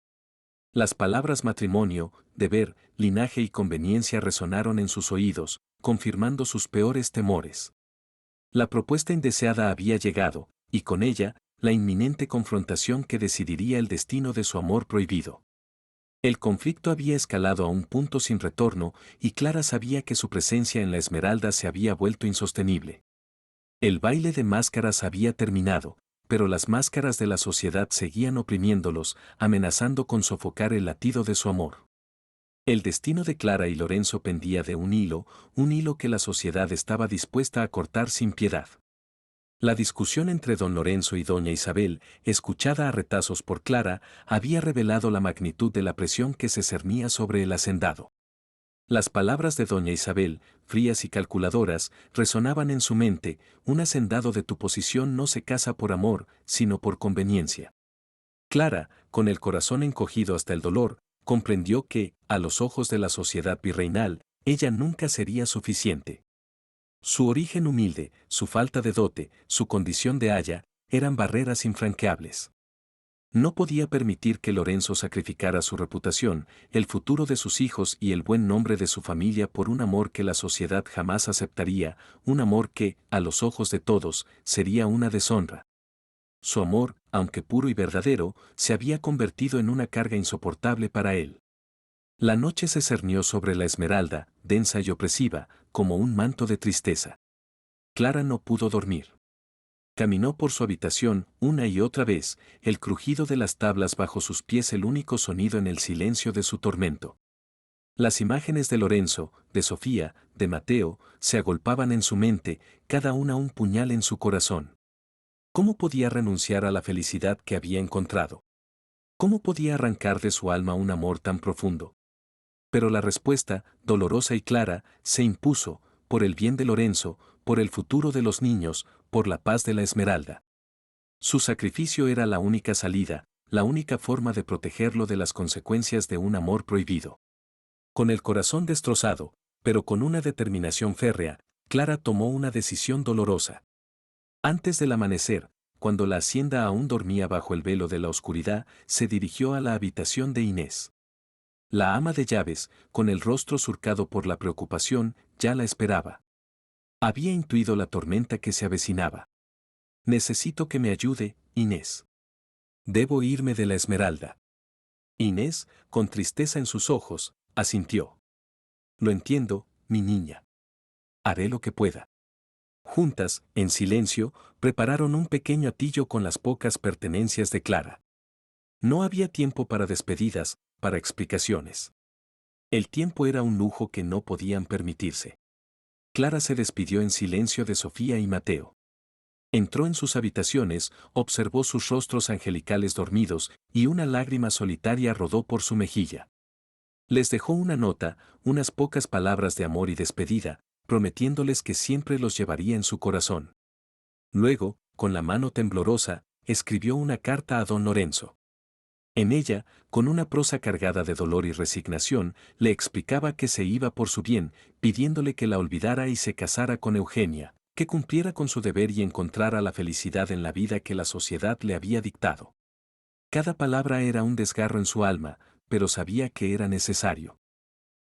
S1: Las palabras matrimonio, deber, linaje y conveniencia resonaron en sus oídos, confirmando sus peores temores. La propuesta indeseada había llegado, y con ella, la inminente confrontación que decidiría el destino de su amor prohibido. El conflicto había escalado a un punto sin retorno, y Clara sabía que su presencia en la Esmeralda se había vuelto insostenible. El baile de máscaras había terminado, pero las máscaras de la sociedad seguían oprimiéndolos, amenazando con sofocar el latido de su amor. El destino de Clara y Lorenzo pendía de un hilo que la sociedad estaba dispuesta a cortar sin piedad. La discusión entre don Lorenzo y doña Isabel, escuchada a retazos por Clara, había revelado la magnitud de la presión que se cernía sobre el hacendado. Las palabras de doña Isabel, frías y calculadoras, resonaban en su mente: un hacendado de tu posición no se casa por amor, sino por conveniencia. Clara, con el corazón encogido hasta el dolor, comprendió que, a los ojos de la sociedad virreinal, ella nunca sería suficiente. Su origen humilde, su falta de dote, su condición de haya, eran barreras infranqueables. No podía permitir que Lorenzo sacrificara su reputación, el futuro de sus hijos y el buen nombre de su familia por un amor que la sociedad jamás aceptaría, un amor que, a los ojos de todos, sería una deshonra. Su amor, aunque puro y verdadero, se había convertido en una carga insoportable para él. La noche se cernió sobre la Esmeralda, densa y opresiva, como un manto de tristeza. Clara no pudo dormir. Caminó por su habitación una y otra vez, el crujido de las tablas bajo sus pies el único sonido en el silencio de su tormento. Las imágenes de Lorenzo, de Sofía, de Mateo, se agolpaban en su mente, cada una un puñal en su corazón. ¿Cómo podía renunciar a la felicidad que había encontrado? ¿Cómo podía arrancar de su alma un amor tan profundo? Pero la respuesta, dolorosa y clara, se impuso: por el bien de Lorenzo, por el futuro de los niños, por la paz de la Esmeralda. Su sacrificio era la única salida, la única forma de protegerlo de las consecuencias de un amor prohibido. Con el corazón destrozado, pero con una determinación férrea, Clara tomó una decisión dolorosa. Antes del amanecer, cuando la hacienda aún dormía bajo el velo de la oscuridad, se dirigió a la habitación de Inés. La ama de llaves, con el rostro surcado por la preocupación, ya la esperaba. Había intuido la tormenta que se avecinaba. Necesito que me ayude, Inés. Debo irme de la Esmeralda. Inés, con tristeza en sus ojos, asintió. Lo entiendo, mi niña. Haré lo que pueda. Juntas, en silencio, prepararon un pequeño atillo con las pocas pertenencias de Clara. No había tiempo para despedidas, para explicaciones. El tiempo era un lujo que no podían permitirse. Clara se despidió en silencio de Sofía y Mateo. Entró en sus habitaciones, observó sus rostros angelicales dormidos, y una lágrima solitaria rodó por su mejilla. Les dejó una nota, unas pocas palabras de amor y despedida, prometiéndoles que siempre los llevaría en su corazón. Luego, con la mano temblorosa, escribió una carta a don Lorenzo. En ella, con una prosa cargada de dolor y resignación, le explicaba que se iba por su bien, pidiéndole que la olvidara y se casara con Eugenia, que cumpliera con su deber y encontrara la felicidad en la vida que la sociedad le había dictado. Cada palabra era un desgarro en su alma, pero sabía que era necesario.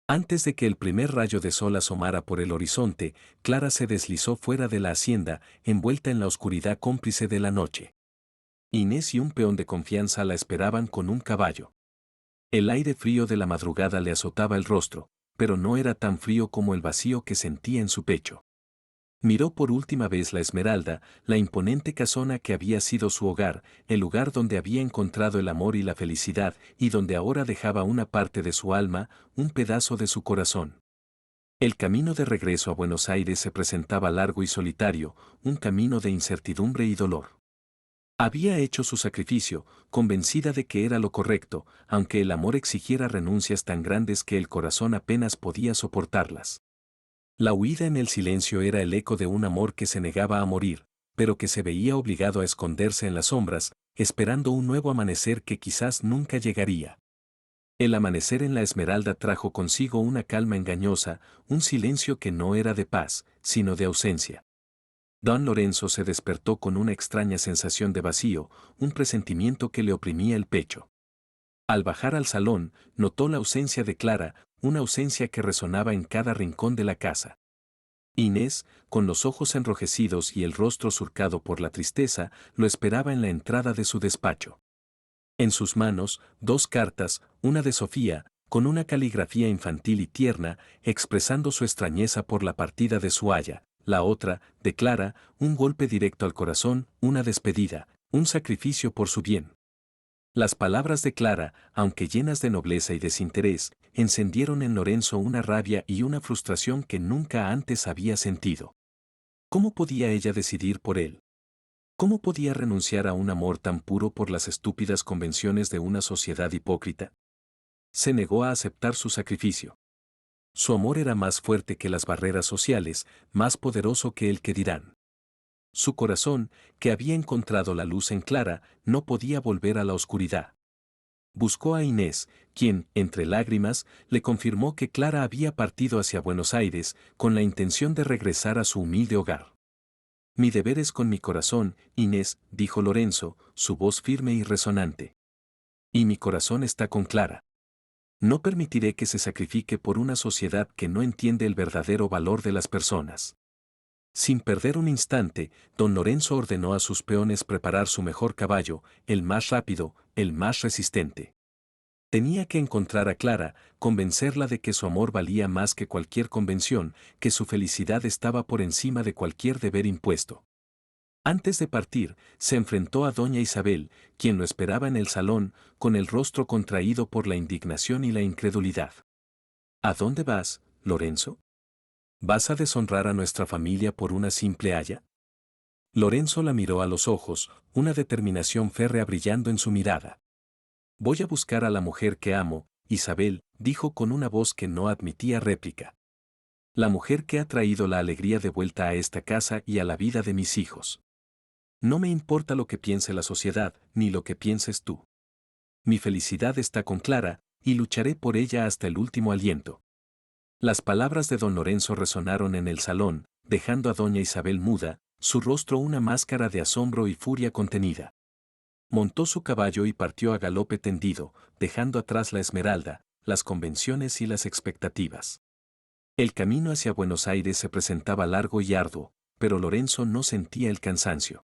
S1: Antes de que el primer rayo de sol asomara por el horizonte, Clara se deslizó fuera de la hacienda, envuelta en la oscuridad cómplice de la noche. Inés y un peón de confianza la esperaban con un caballo. El aire frío de la madrugada le azotaba el rostro, pero no era tan frío como el vacío que sentía en su pecho. Miró por última vez la Esmeralda, la imponente casona que había sido su hogar, el lugar donde había encontrado el amor y la felicidad, y donde ahora dejaba una parte de su alma, un pedazo de su corazón. El camino de regreso a Buenos Aires se presentaba largo y solitario, un camino de incertidumbre y dolor. Había hecho su sacrificio, convencida de que era lo correcto, aunque el amor exigiera renuncias tan grandes que el corazón apenas podía soportarlas. La huida en el silencio era el eco de un amor que se negaba a morir, pero que se veía obligado a esconderse en las sombras, esperando un nuevo amanecer que quizás nunca llegaría. El amanecer en la Esmeralda trajo consigo una calma engañosa, un silencio que no era de paz, sino de ausencia. Don Lorenzo se despertó con una extraña sensación de vacío, un presentimiento que le oprimía el pecho. Al bajar al salón, notó la ausencia de Clara, una ausencia que resonaba en cada rincón de la casa. Inés, con los ojos enrojecidos y el rostro surcado por la tristeza, lo esperaba en la entrada de su despacho. En sus manos, dos cartas, una de Sofía, con una caligrafía infantil y tierna, expresando su extrañeza por la partida de su aya, la otra, de Clara, un golpe directo al corazón, una despedida, un sacrificio por su bien. Las palabras de Clara, aunque llenas de nobleza y desinterés, encendieron en Lorenzo una rabia y una frustración que nunca antes había sentido. ¿Cómo podía ella decidir por él? ¿Cómo podía renunciar a un amor tan puro por las estúpidas convenciones de una sociedad hipócrita? Se negó a aceptar su sacrificio. Su amor era más fuerte que las barreras sociales, más poderoso que el que dirán. Su corazón, que había encontrado la luz en Clara, no podía volver a la oscuridad. Buscó a Inés, quien, entre lágrimas, le confirmó que Clara había partido hacia Buenos Aires con la intención de regresar a su humilde hogar. Mi deber es con mi corazón, Inés, dijo Lorenzo, su voz firme y resonante. Y mi corazón está con Clara. No permitiré que se sacrifique por una sociedad que no entiende el verdadero valor de las personas. Sin perder un instante, don Lorenzo ordenó a sus peones preparar su mejor caballo, el más rápido, el más resistente. Tenía que encontrar a Clara, convencerla de que su amor valía más que cualquier convención, que su felicidad estaba por encima de cualquier deber impuesto. Antes de partir, se enfrentó a doña Isabel, quien lo esperaba en el salón, con el rostro contraído por la indignación y la incredulidad. ¿A dónde vas, Lorenzo? ¿Vas a deshonrar a nuestra familia por una simple haya? Lorenzo la miró a los ojos, una determinación férrea brillando en su mirada. Voy a buscar a la mujer que amo, Isabel, dijo con una voz que no admitía réplica. La mujer que ha traído la alegría de vuelta a esta casa y a la vida de mis hijos. No me importa lo que piense la sociedad, ni lo que pienses tú. Mi felicidad está con Clara, y lucharé por ella hasta el último aliento. Las palabras de don Lorenzo resonaron en el salón, dejando a doña Isabel muda, su rostro una máscara de asombro y furia contenida. Montó su caballo y partió a galope tendido, dejando atrás la Esmeralda, las convenciones y las expectativas. El camino hacia Buenos Aires se presentaba largo y arduo, pero Lorenzo no sentía el cansancio.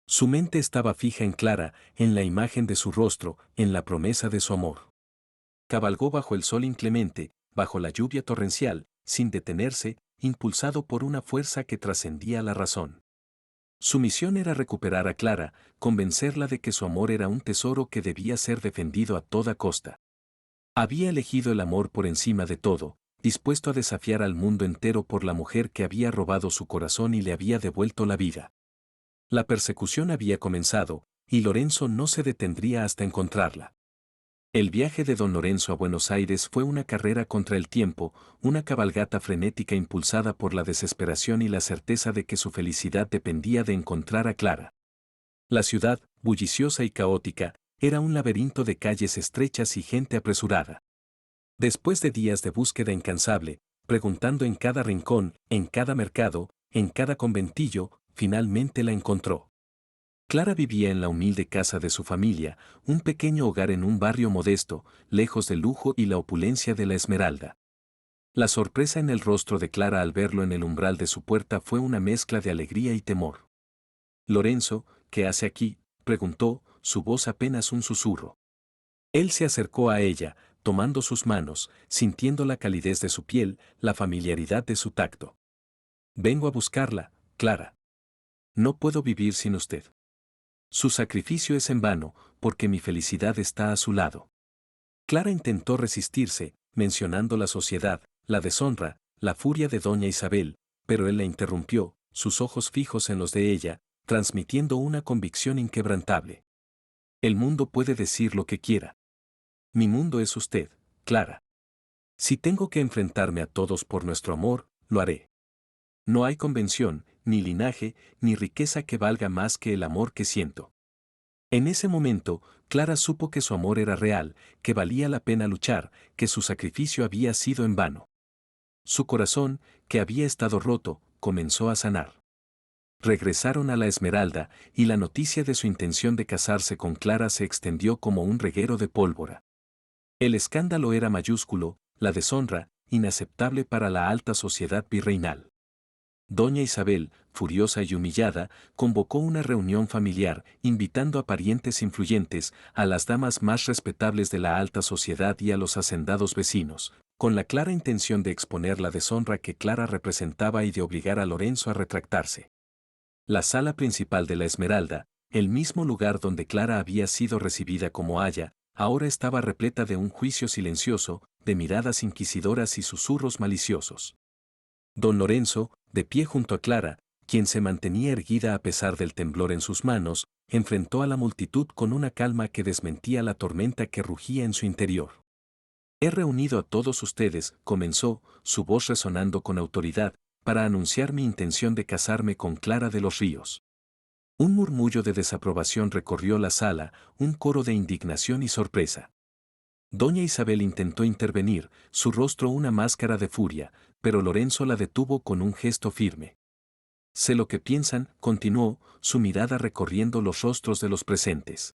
S1: Su mente estaba fija en Clara, en la imagen de su rostro, en la promesa de su amor. Cabalgó bajo el sol inclemente, bajo la lluvia torrencial, sin detenerse, impulsado por una fuerza que trascendía la razón. Su misión era recuperar a Clara, convencerla de que su amor era un tesoro que debía ser defendido a toda costa. Había elegido el amor por encima de todo, dispuesto a desafiar al mundo entero por la mujer que había robado su corazón y le había devuelto la vida. La persecución había comenzado, y Lorenzo no se detendría hasta encontrarla. El viaje de don Lorenzo a Buenos Aires fue una carrera contra el tiempo, una cabalgata frenética impulsada por la desesperación y la certeza de que su felicidad dependía de encontrar a Clara. La ciudad, bulliciosa y caótica, era un laberinto de calles estrechas y gente apresurada. Después de días de búsqueda incansable, preguntando en cada rincón, en cada mercado, en cada conventillo, finalmente la encontró. Clara vivía en la humilde casa de su familia, un pequeño hogar en un barrio modesto, lejos del lujo y la opulencia de la Esmeralda. La sorpresa en el rostro de Clara al verlo en el umbral de su puerta fue una mezcla de alegría y temor. Lorenzo, ¿qué hace aquí?, preguntó, su voz apenas un susurro. Él se acercó a ella, tomando sus manos, sintiendo la calidez de su piel, la familiaridad de su tacto. Vengo a buscarla, Clara. No puedo vivir sin usted. Su sacrificio es en vano, porque mi felicidad está a su lado. Clara intentó resistirse, mencionando la sociedad, la deshonra, la furia de doña Isabel, pero él la interrumpió, sus ojos fijos en los de ella, transmitiendo una convicción inquebrantable. El mundo puede decir lo que quiera. Mi mundo es usted, Clara. Si tengo que enfrentarme a todos por nuestro amor, lo haré. No hay convención, ni linaje, ni riqueza que valga más que el amor que siento. En ese momento, Clara supo que su amor era real, que valía la pena luchar, que su sacrificio había sido en vano. Su corazón, que había estado roto, comenzó a sanar. Regresaron a la Esmeralda, y la noticia de su intención de casarse con Clara se extendió como un reguero de pólvora. El escándalo era mayúsculo, la deshonra, inaceptable para la alta sociedad virreinal. Doña Isabel, furiosa y humillada, convocó una reunión familiar, invitando a parientes influyentes, a las damas más respetables de la alta sociedad y a los hacendados vecinos, con la clara intención de exponer la deshonra que Clara representaba y de obligar a Lorenzo a retractarse. La sala principal de la Esmeralda, el mismo lugar donde Clara había sido recibida como aya, ahora estaba repleta de un juicio silencioso, de miradas inquisidoras y susurros maliciosos. Don Lorenzo, de pie junto a Clara, quien se mantenía erguida a pesar del temblor en sus manos, enfrentó a la multitud con una calma que desmentía la tormenta que rugía en su interior. He reunido a todos ustedes, comenzó, su voz resonando con autoridad, para anunciar mi intención de casarme con Clara de los Ríos. Un murmullo de desaprobación recorrió la sala, un coro de indignación y sorpresa. Doña Isabel intentó intervenir, su rostro una máscara de furia, pero Lorenzo la detuvo con un gesto firme. Sé lo que piensan, continuó, su mirada recorriendo los rostros de los presentes.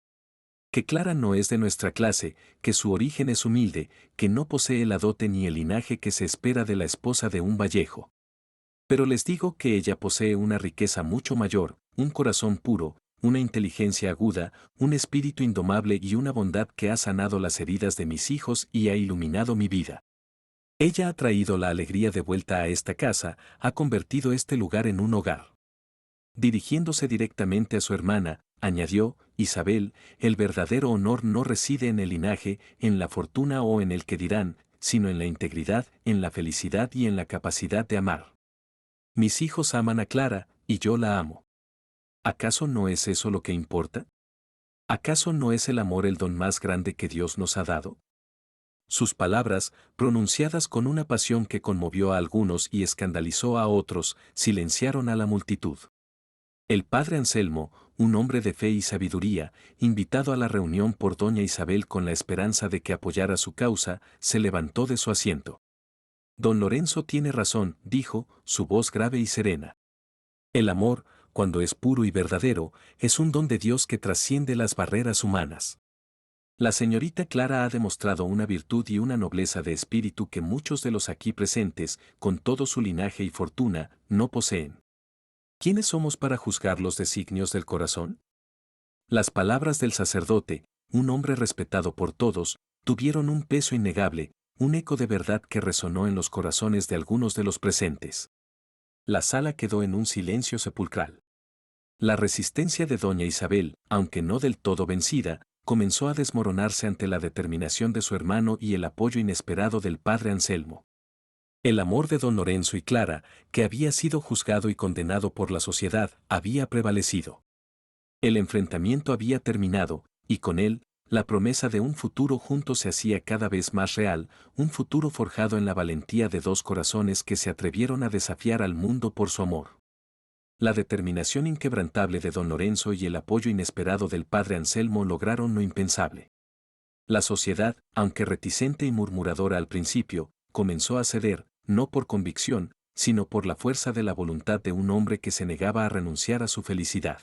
S1: Que Clara no es de nuestra clase, que su origen es humilde, que no posee la dote ni el linaje que se espera de la esposa de un vallejo. Pero les digo que ella posee una riqueza mucho mayor, un corazón puro, una inteligencia aguda, un espíritu indomable y una bondad que ha sanado las heridas de mis hijos y ha iluminado mi vida. Ella ha traído la alegría de vuelta a esta casa, ha convertido este lugar en un hogar. Dirigiéndose directamente a su hermana, añadió, Isabel, el verdadero honor no reside en el linaje, en la fortuna o en el que dirán, sino en la integridad, en la felicidad y en la capacidad de amar. Mis hijos aman a Clara, y yo la amo. ¿Acaso no es eso lo que importa? ¿Acaso no es el amor el don más grande que Dios nos ha dado? Sus palabras, pronunciadas con una pasión que conmovió a algunos y escandalizó a otros, silenciaron a la multitud. El padre Anselmo, un hombre de fe y sabiduría, invitado a la reunión por doña Isabel con la esperanza de que apoyara su causa, se levantó de su asiento. Don Lorenzo tiene razón, dijo, su voz grave y serena. El amor, cuando es puro y verdadero, es un don de Dios que trasciende las barreras humanas. La señorita Clara ha demostrado una virtud y una nobleza de espíritu que muchos de los aquí presentes, con todo su linaje y fortuna, no poseen. ¿Quiénes somos para juzgar los designios del corazón? Las palabras del sacerdote, un hombre respetado por todos, tuvieron un peso innegable, un eco de verdad que resonó en los corazones de algunos de los presentes. La sala quedó en un silencio sepulcral. La resistencia de doña Isabel, aunque no del todo vencida, comenzó a desmoronarse ante la determinación de su hermano y el apoyo inesperado del padre Anselmo. El amor de don Lorenzo y Clara, que había sido juzgado y condenado por la sociedad, había prevalecido. El enfrentamiento había terminado, y con él, la promesa de un futuro juntos se hacía cada vez más real, un futuro forjado en la valentía de dos corazones que se atrevieron a desafiar al mundo por su amor. La determinación inquebrantable de don Lorenzo y el apoyo inesperado del padre Anselmo lograron lo impensable. La sociedad, aunque reticente y murmuradora al principio, comenzó a ceder, no por convicción, sino por la fuerza de la voluntad de un hombre que se negaba a renunciar a su felicidad.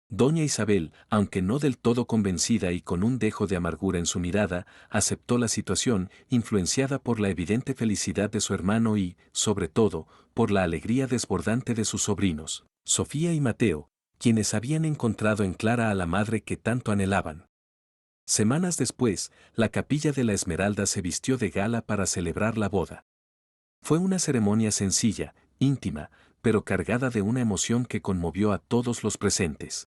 S1: Doña Isabel, aunque no del todo convencida y con un dejo de amargura en su mirada, aceptó la situación, influenciada por la evidente felicidad de su hermano y, sobre todo, por la alegría desbordante de sus sobrinos, Sofía y Mateo, quienes habían encontrado en Clara a la madre que tanto anhelaban. Semanas después, la capilla de la Esmeralda se vistió de gala para celebrar la boda. Fue una ceremonia sencilla, íntima, pero cargada de una emoción que conmovió a todos los presentes.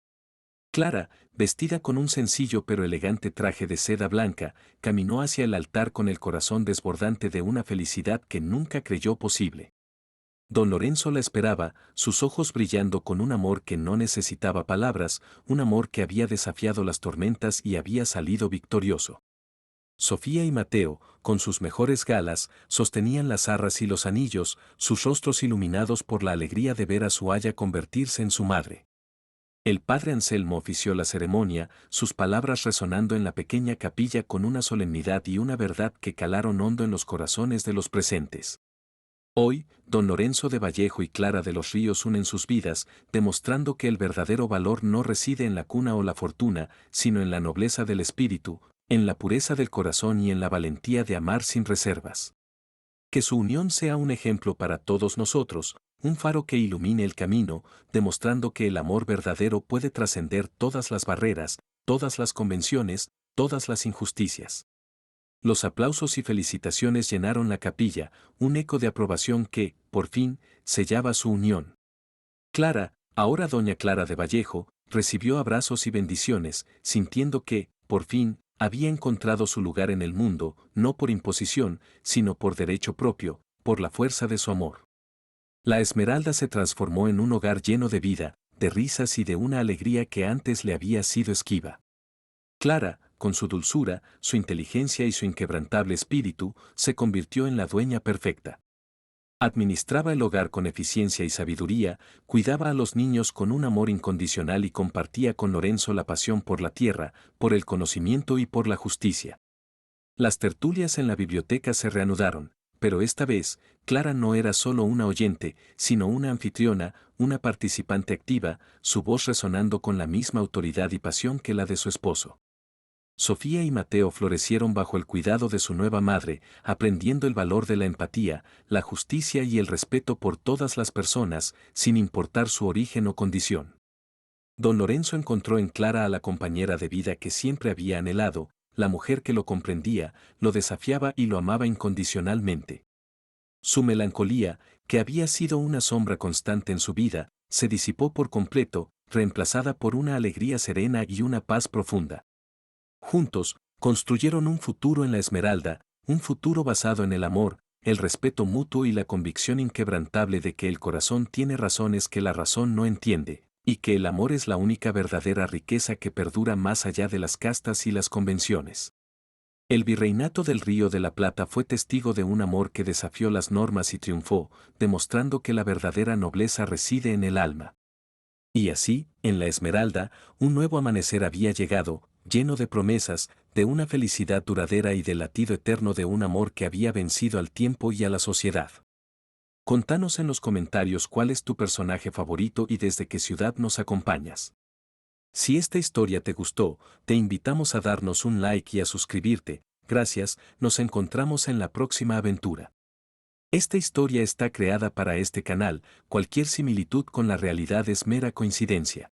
S1: Clara, vestida con un sencillo pero elegante traje de seda blanca, caminó hacia el altar con el corazón desbordante de una felicidad que nunca creyó posible. Don Lorenzo la esperaba, sus ojos brillando con un amor que no necesitaba palabras, un amor que había desafiado las tormentas y había salido victorioso. Sofía y Mateo, con sus mejores galas, sostenían las arras y los anillos, sus rostros iluminados por la alegría de ver a su aya convertirse en su madre. El padre Anselmo ofició la ceremonia, sus palabras resonando en la pequeña capilla con una solemnidad y una verdad que calaron hondo en los corazones de los presentes. Hoy, don Lorenzo de Vallejo y Clara de los Ríos unen sus vidas, demostrando que el verdadero valor no reside en la cuna o la fortuna, sino en la nobleza del espíritu, en la pureza del corazón y en la valentía de amar sin reservas. Que su unión sea un ejemplo para todos nosotros, un faro que ilumine el camino, demostrando que el amor verdadero puede trascender todas las barreras, todas las convenciones, todas las injusticias. Los aplausos y felicitaciones llenaron la capilla, un eco de aprobación que, por fin, sellaba su unión. Clara, ahora doña Clara de Vallejo, recibió abrazos y bendiciones, sintiendo que, por fin, había encontrado su lugar en el mundo, no por imposición, sino por derecho propio, por la fuerza de su amor. La Esmeralda se transformó en un hogar lleno de vida, de risas y de una alegría que antes le había sido esquiva. Clara, con su dulzura, su inteligencia y su inquebrantable espíritu, se convirtió en la dueña perfecta. Administraba el hogar con eficiencia y sabiduría, cuidaba a los niños con un amor incondicional y compartía con Lorenzo la pasión por la tierra, por el conocimiento y por la justicia. Las tertulias en la biblioteca se reanudaron, pero esta vez, Clara no era solo una oyente, sino una anfitriona, una participante activa, su voz resonando con la misma autoridad y pasión que la de su esposo. Sofía y Mateo florecieron bajo el cuidado de su nueva madre, aprendiendo el valor de la empatía, la justicia y el respeto por todas las personas, sin importar su origen o condición. Don Lorenzo encontró en Clara a la compañera de vida que siempre había anhelado, la mujer que lo comprendía, lo desafiaba y lo amaba incondicionalmente. Su melancolía, que había sido una sombra constante en su vida, se disipó por completo, reemplazada por una alegría serena y una paz profunda. Juntos, construyeron un futuro en la Esmeralda, un futuro basado en el amor, el respeto mutuo y la convicción inquebrantable de que el corazón tiene razones que la razón no entiende, y que el amor es la única verdadera riqueza que perdura más allá de las castas y las convenciones. El virreinato del Río de la Plata fue testigo de un amor que desafió las normas y triunfó, demostrando que la verdadera nobleza reside en el alma. Y así, en la Esmeralda, un nuevo amanecer había llegado, lleno de promesas, de una felicidad duradera y del latido eterno de un amor que había vencido al tiempo y a la sociedad. Contanos en los comentarios cuál es tu personaje favorito y desde qué ciudad nos acompañas. Si esta historia te gustó, te invitamos a darnos un like y a suscribirte. Gracias, nos encontramos en la próxima aventura. Esta historia está creada para este canal, cualquier similitud con la realidad es mera coincidencia.